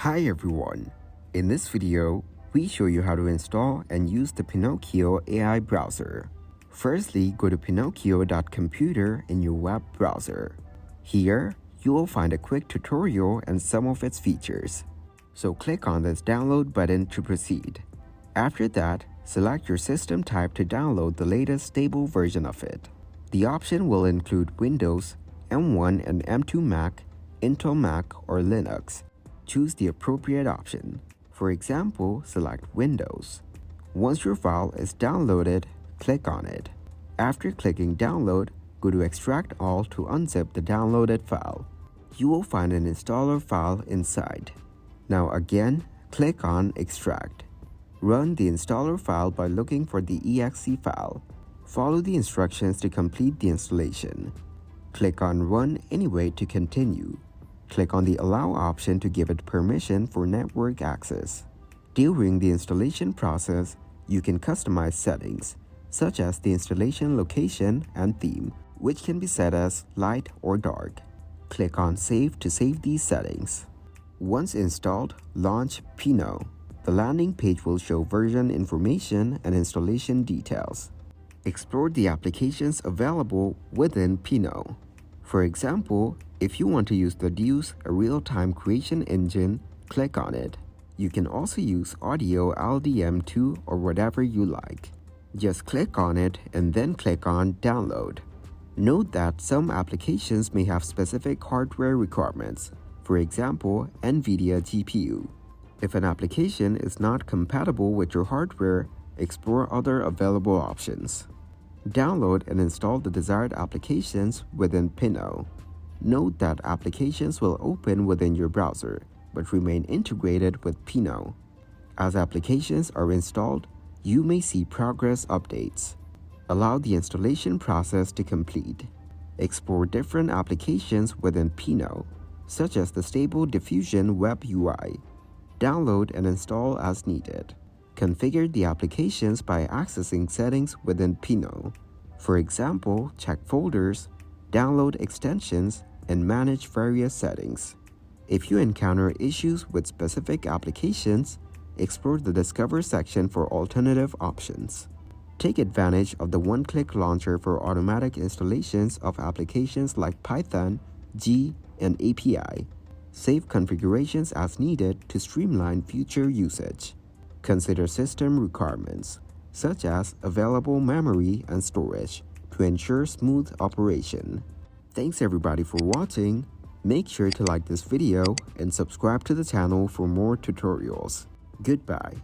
Hi everyone! In this video, we show you how to install and use the Pinokio AI browser. Firstly, go to pinokio.computer in your web browser. Here, you will find a quick tutorial and some of its features. So click on this download button to proceed. After that, select your system type to download the latest stable version of it. The option will include Windows, M1 and M2 Mac, Intel Mac, or Linux. Choose the appropriate option. For example, select Windows. Once your file is downloaded, click on it. After clicking Download, go to Extract All to unzip the downloaded file. You will find an installer file inside. Now again, click on Extract. Run the installer file by looking for the exe file. Follow the instructions to complete the installation. Click on Run Anyway to continue. Click on the Allow option to give it permission for network access. During the installation process, you can customize settings, such as the installation location and theme, which can be set as light or dark. Click on Save to save these settings. Once installed, launch Pino. The landing page will show version information and installation details. Explore the applications available within Pino. For example, if you want to use the Deuce, a real-time creation engine, click on it. You can also use Audio LDM2 or whatever you like. Just click on it and then click on Download. Note that some applications may have specific hardware requirements, for example, NVIDIA GPU. If an application is not compatible with your hardware, explore other available options. Download and install the desired applications within Pino. Note that applications will open within your browser, but remain integrated with Pino. As applications are installed, you may see progress updates. Allow the installation process to complete. Explore different applications within Pino, such as the Stable Diffusion Web UI. Download and install as needed. Configure the applications by accessing settings within Pino. For example, check folders, download extensions, and manage various settings. If you encounter issues with specific applications, explore the Discover section for alternative options. Take advantage of the one-click launcher for automatic installations of applications like Python, G, and API. Save configurations as needed to streamline future usage. Consider system requirements, such as available memory and storage, to ensure smooth operation. Thanks everybody for watching. Make sure to like this video and subscribe to the channel for more tutorials. Goodbye.